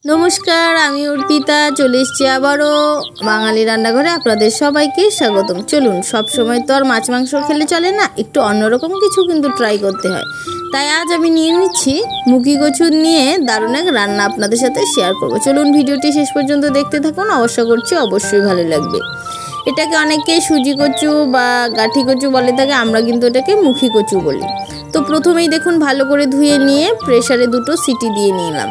নমস্কার, আমি অর্পিতা চলে এসেছি আবারও বাঙালি রান্নাঘরে। আপনাদের সবাইকে স্বাগতম। চলুন, সব সময় তো আর মাছ মাংস খেলে চলে না, একটু অন্যরকম কিছু কিন্তু ট্রাই করতে হয়। তাই আজ আমি নিয়ে নিচ্ছি মুখি কচু নিয়ে দারুণ এক রান্না আপনাদের সাথে শেয়ার করব। চলুন ভিডিওটি শেষ পর্যন্ত দেখতে থাকুন, আশা করছি অবশ্যই ভালো লাগবে। এটাকে অনেকে সুজি কচু বা গাঠি কচু বলে থাকে, আমরা কিন্তু এটাকে মুখি কচু বলি। তো প্রথমেই দেখুন ভালো করে ধুয়ে নিয়ে প্রেসারে 2টো সিটি দিয়ে নিলাম।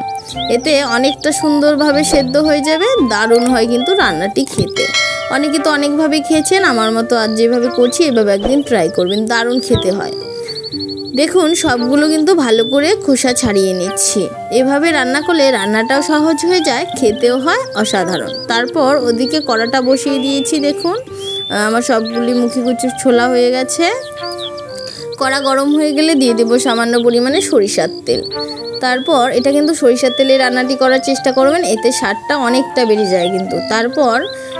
এতে অনেকটা সুন্দরভাবে সেদ্ধ হয়ে যাবে, দারুণ হয় কিন্তু রান্নাটি খেতে। অনেকে তো অনেকভাবে খেয়েছেন, আমার মতো আজ যেভাবে করছি এভাবে একদিন ট্রাই করবেন, দারুণ খেতে হয়। দেখুন সবগুলো কিন্তু ভালো করে খোসা ছাড়িয়ে নিচ্ছি। এভাবে রান্না করলে রান্নাটাও সহজ হয়ে যায়, খেতেও হয় অসাধারণ। তারপর ওদিকে কড়াটা বসিয়ে দিয়েছি। দেখুন আমার সবগুলি মুখি কচুর ছোলা হয়ে গেছে। কড়া গরম হয়ে গেলে দিয়ে দেবো সামান্য পরিমাণে সরিষার তেল। তারপর এটা কিন্তু সরিষার তেলে রান্নাটি করার চেষ্টা করবেন, এতে স্বাদটা অনেকটা বেড়ে যায় কিন্তু। তারপর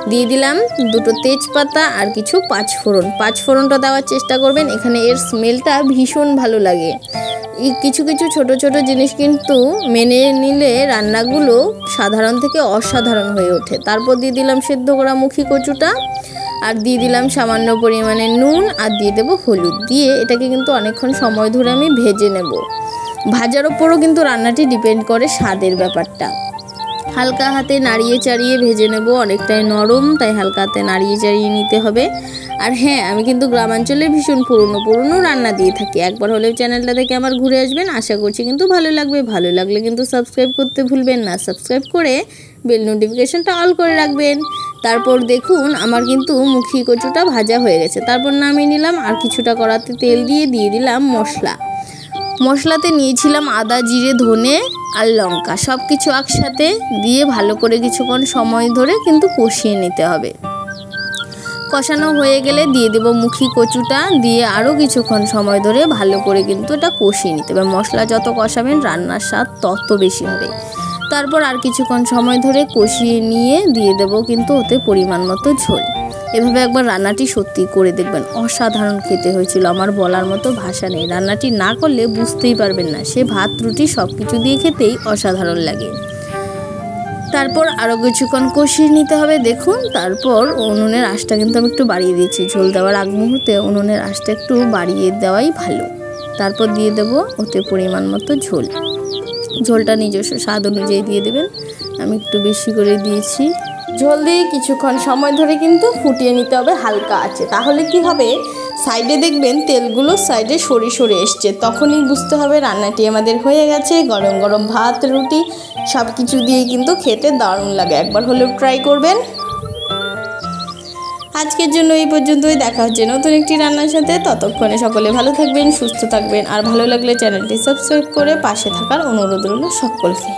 দিয়ে দিলাম 2টো তেজপাতা আর কিছু পাঁচফোড়ন। পাঁচফোড়নটা দেওয়ার চেষ্টা করবেন, এখানে এর স্মেলটা ভীষণ ভালো লাগে। কিছু কিছু ছোট ছোট জিনিস কিন্তু মেনে নিলে রান্নাগুলো সাধারণ থেকে অসাধারণ হয়ে ওঠে। তারপর দিয়ে দিলাম সেদ্ধ করা মুখি কচুটা, আর দিয়ে দিলাম সামান্য পরিমাণে নুন, আর দিয়ে দেবো হলুদ। দিয়ে এটাকে কিন্তু অনেকক্ষণ সময় ধরে আমি ভেজে নেব। ভাজার ওপরও কিন্তু রান্নাটি ডিপেন্ড করে স্বাদের ব্যাপারটা। হালকা হাতে নাড়িয়ে চাড়িয়ে ভেজে নেব, অনেকটাই নরম, তাই হালকা হাতে নাড়িয়ে চাড়িয়ে নিতে হবে। আর হ্যাঁ, আমি কিন্তু গ্রামাঞ্চলে ভীষণ পুরনো রান্না দিয়ে থাকি। একবার হলেও চ্যানেলটা দেখে আমার ঘুরে আসবেন, আশা করছি কিন্তু ভালো লাগবে। ভালো লাগলে কিন্তু সাবস্ক্রাইব করতে ভুলবেন না, সাবস্ক্রাইব করে বেল নোটিফিকেশনটা অল করে রাখবেন। তারপর দেখুন আমার কিন্তু মুখি কচুটা ভাজা হয়ে গেছে। তারপর নামিয়ে নিলাম, আর কিছুটা কড়াতে তেল দিয়ে দিলাম মশলাতে নিয়েছিলাম আদা, জিরে, ধনে আর লঙ্কা, সব কিছু একসাথে দিয়ে ভালো করে কিছুক্ষণ সময় ধরে কিন্তু কষিয়ে নিতে হবে। কষানো হয়ে গেলে দিয়ে দেবো মুখি কচুটা, দিয়ে আরও কিছুক্ষণ সময় ধরে ভালো করে কিন্তু এটা কষিয়ে নিতে হবে। মশলা যত কষাবেন রান্নার স্বাদ তত বেশি হবে। তারপর আর কিছুক্ষণ সময় ধরে কষিয়ে নিয়ে দিয়ে দেবো কিন্তু ওতে পরিমাণ মতো ঝোল। এভাবে একবার রান্নাটি সত্যি করে দেখবেন, অসাধারণ খেতে হয়েছিল, আমার বলার মতো ভাষা নেই। রান্নাটি না করলে বুঝতেই পারবেন না, সে ভাত রুটি সব কিছু দিয়ে খেতেই অসাধারণ লাগে। তারপর আরও কিছুক্ষণ কষিয়ে নিতে হবে। দেখুন তারপর উনুনের আঁচটা কিন্তু আমি একটু বাড়িয়ে দিয়েছি। ঝোল দেওয়ার আগ মুহূর্তে উনুনের আঁচটা একটু বাড়িয়ে দেওয়াই ভালো। তারপর দিয়ে দেবো ওতে পরিমাণ মতো ঝোলটা নিজস্ব স্বাদ অনুযায়ী দিয়ে দেবেন, আমি একটু বেশি করে দিয়েছি। ঝোল দিয়ে কিছুক্ষণ সময় ধরে কিন্তু ফুটিয়ে নিতে হবে হালকা আছে। তাহলে কি হবে, সাইডে দেখবেন তেলগুলো সাইডে সরে এসছে, তখনই বুঝতে হবে রান্নাটি আমাদের হয়ে গেছে। গরম গরম ভাত রুটি সব কিছু দিয়েই কিন্তু খেতে দারুণ লাগে, একবার হলেও ট্রাই করবেন। আজকের জন্য এই পর্যন্তই, দেখা হচ্ছে নতুন একটি রান্নার সাথে। ততক্ষণে সকলে ভালো থাকবেন, সুস্থ থাকবেন, আর ভালো লাগলে চ্যানেলটি সাবস্ক্রাইব করে পাশে থাকার অনুরোধ রইল সকলকে।